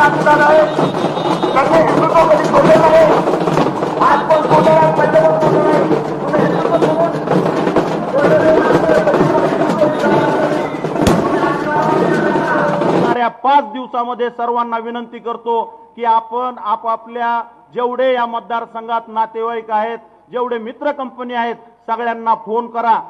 आमदार आहे, त्यांनी हिंदुत्व कधी सोडलेलं आहे. आज पण सोडणार, पहिले पण सोडणार आहे. तुम्ही हिंदुत्व येणाऱ्या 5 दिवसामध्ये सर्वांना विनंती करतो की आपण आपापल्या जेवढे या मतदारसंघात नातेवाईक आहेत, जेवढे मित्र कंपनी आहेत, सगळ्यांना फोन करा,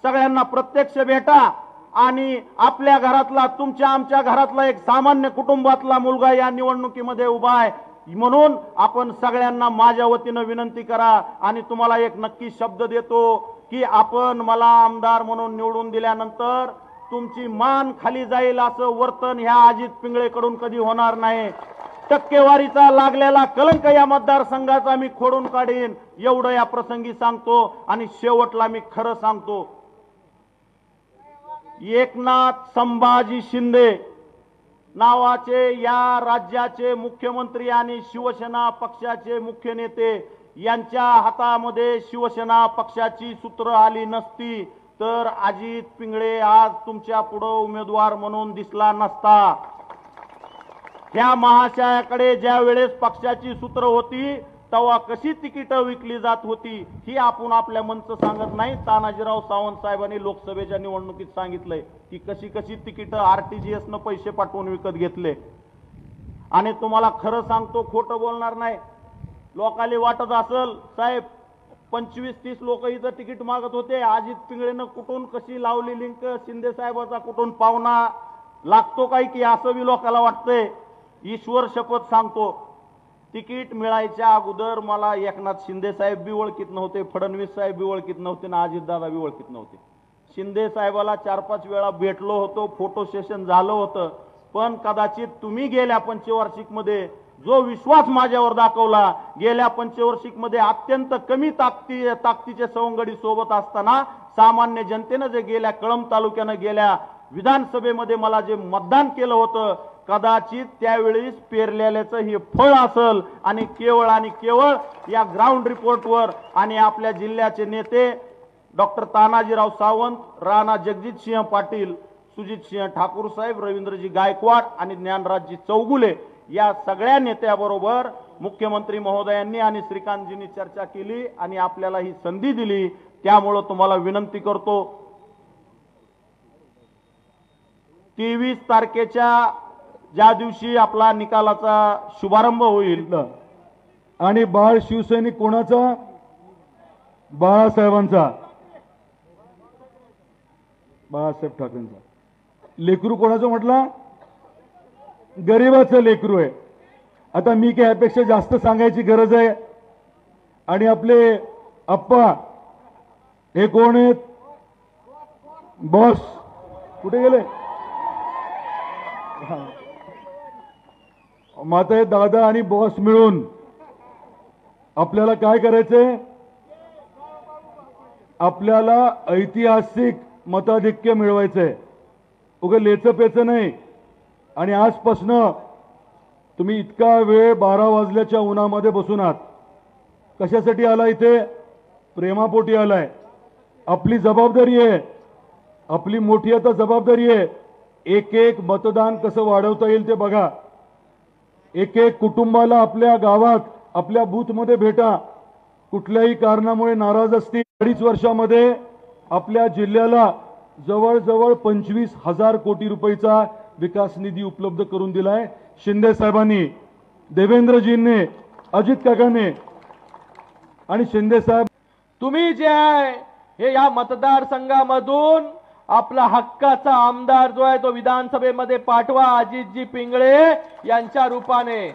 सगळ्यांना प्रत्यक्ष भेटा आणि आपल्या घरातला, तुमच्या आमच्या घरातला एक सामान्य कुटुंबातला मुलगा या निवडणुकीमध्ये उभा आहे म्हणून आपण सगळ्यांना माझ्या वतीनं विनंती करा. आणि तुम्हाला एक नक्की शब्द देतो की आपण मला आमदार म्हणून निवडून दिल्यानंतर तुमची मान खाली जाईल असं वर्तन ह्या अजित पिंगळेकडून कधी होणार नाही. टक्केवारीचा लागलेला कलंक या मतदारसंघाचा मी खोडून काढीन एवढं या प्रसंगी सांगतो. आणि शेवटला मी खरं सांगतो, एकनाथ संभाजी शिंदे नावाचे या राज्याचे मुख्यमंत्री आणि शिवसेना पक्षाचे मुख्य नेते यांच्या हातामध्ये शिवसेना पक्षाची सूत्र आली नसती तर अजित पिंगळे आज तुमच्या पुढे उमेदवार म्हणून दिसला नसता. ह्या महाशयाकडे ज्या वेळेस पक्षाची सूत्र होती तेव्हा कशी तिकीट विकली जात होती ही आपण आपल्या मनचं सांगत नाही. तानाजीराव सावंत साहेबांनी लोकसभेच्या निवडणुकीत सांगितलंय की कशी कशी तिकीट आरटीजीएस न पैसे पाठवून विकत घेतले. आणि तुम्हाला खरं सांगतो, खोटं बोलणार नाही. लोकांना वाटत असेल साहेब 25-30 लोक इथं तिकीट मागत होते, अजित पिंगळेनं कुठून कशी लावली लिंक, शिंदे साहेबाचा कुठून पावना लागतो काय की असं बी लोकांना वाटतंय. ईश्वर शपथ सांगतो, तिकीट मिळायच्या अगोदर मला एकनाथ शिंदे साहेब बी ओळखीत नव्हते, फडणवीस साहेब बी ओळखीत नव्हते ना अजितदादा बी ओळखीत नव्हते. शिंदे साहेबाला 4-5 वेळा भेटलो होतो, फोटो सेशन झालं होतं. पण कदाचित तुम्ही गेल्या पंचवार्षिक मध्ये जो विश्वास माझ्यावर दाखवला, गेल्या पंचवार्षिक मध्ये अत्यंत कमी ताकदीचे सवंगडी सोबत असताना सामान्य जनतेनं जे गेल्या कळंब तालुक्यानं गेल्या विधानसभेमध्ये मला जे मतदान केलं होतं, कदाचित त्यावेळेस पेरलेल्याचं हे फळ असेल. आणि केवळ या ग्राउंड रिपोर्टवर आणि आपल्या जिल्ह्याचे नेते डॉक्टर तानाजीराव सावंत, राणा जगजितसिंह पाटील, सुजितसिंह ठाकूर साहेब, रवींद्रजी गायकवाड आणि ज्ञानराजजी चौगुले या सगळ्या नेत्याबरोबर मुख्यमंत्री महोदयांनी आणि श्रीकांतजींनी चर्चा केली आणि आपल्याला ही संधी दिली. त्यामुळे तुम्हाला विनंती करतो, 23 तारखेच्या ज्या दिवशी आपला निकालाचा शुभारंभ होईल आणि बाळ शिवसैनिक कोणाचा? बाळासाहेबांचा, बाळासाहेब ठाकरेंचा. लेकरू कोणाचं म्हटलं? गरीबाचं लेकरू आहे. आता मी काय यापेक्षा जास्त सांगायची गरज आहे? आणि आपले अप्पा हे कोण आहेत? बॉस कुठे गेले? माता हे दादा आणि बॉस मिळून आपल्याला काय करायचंय? आपल्याला ऐतिहासिक मताधिक्य मिळवायचंय, उगा लेचं पेचं नाही. आणि आजपासनं तुम्ही इतका वेळ 12 वाजल्याच्या उन्हामध्ये बसून आहात. कशासाठी आला इथे? प्रेमापोटी आलाय. आपली जबाबदारी आहे, आपली मोठी आता जबाबदारी आहे. एक एक मतदान कसं वाढवता येईल ते बघा. एक एक कुटुंबाला आपल्या गावात, आपल्या बूथमध्ये भेटा. कुठल्याही कारणामुळे नाराज असतील, 2.5 वर्षामध्ये आपल्या जिल्ह्याला जवळजवळ 25,000 कोटी रुपयाचा विकास निधी उपलब्ध करून दिलाय शिंदे साहेबांनी, देवेंद्रजींनी, अजित काकांनी. आणि शिंदे साहेब, तुम्ही जे आहे हे या मतदारसंघामधून आपला हक्काचा आमदार जो आहे तो विधानसभेमध्ये पाठवा अजितजी पिंगळे यांच्या रूपाने.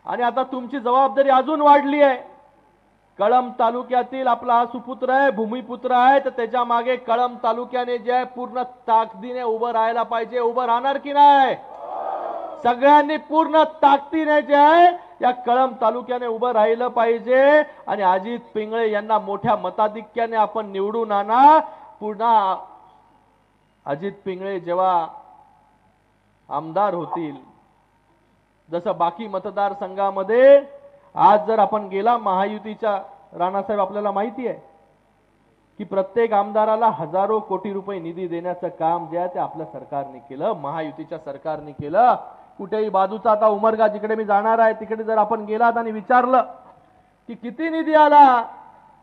आणि आता तुमची जबाबदारी अजून वाढली आहे. कळंब तालुक्यातील आपला हा सुपुत्र आहे, भूमिपुत्र आहे, तर त्याच्या मागे कळंब तालुक्याने जे आहे पूर्ण ताकदीने उभं राहायला पाहिजे. उभं राहणार की नाही? सगळ्यांनी पूर्ण ताकदीने जे आहे या कळंब तालुक्याने उभं राहिलं पाहिजे. आणि अजित पिंगळे यांना मोठ्या मताधिक्याने आपण निवडून आणा. पुन्हा अजित पिंगळे जेव्हा आमदार होतील, जसं बाकी मतदारसंघामध्ये आज जर आपण गेला महायुतीच्या, राणासाहेब आपल्याला माहिती आहे की प्रत्येक आमदाराला हजारो कोटी रुपये निधी देण्याचं काम जे आहे ते आपल्या सरकारने केलं, महायुतीच्या सरकारने केलं. कुठेही बाजूचा आता उमरगा जिकडे मी जाणार आहे तिकडे जर आपण गेलात आणि विचारलं की किती निधी आला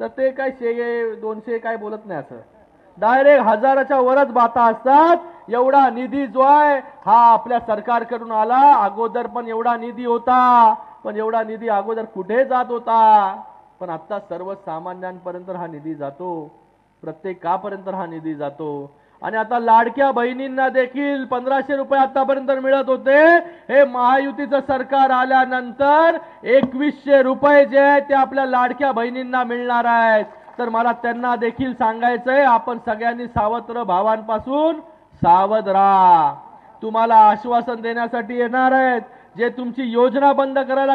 तर ते काय 100-200 काय बोलत नाही, असं डायरेक्ट हजाराच्या वरच बाता असतात। एवढा निधी जो आहे हा आपल्या सरकारकडून आला, अगोदर पण एवढा निधी होता, पण एवढा निधी अगोदर कुठे जात होता, पण आता सर्वसामान्यांपर्यंत हा निधी जातो, प्रत्येकापर्यंत हा निधी जातो। आणि आता लाडक्या बहिणींना देखील 1500 रुपये आतापर्यंत मिळत होते, हे महायुतीचं सरकार आल्यानंतर 2100 रुपये जे आहे ते आपल्या लाडक्या बहिणींना मिळणार आहेत। तर मला त्यांना देखील सांगायचंय, आपण सगळ्यांनी सावत्र भावांपासून सावध राहा। तुम्हाला आश्वासन देण्यासाठी येणार आहेत, जे तुमची योजना बंद करायला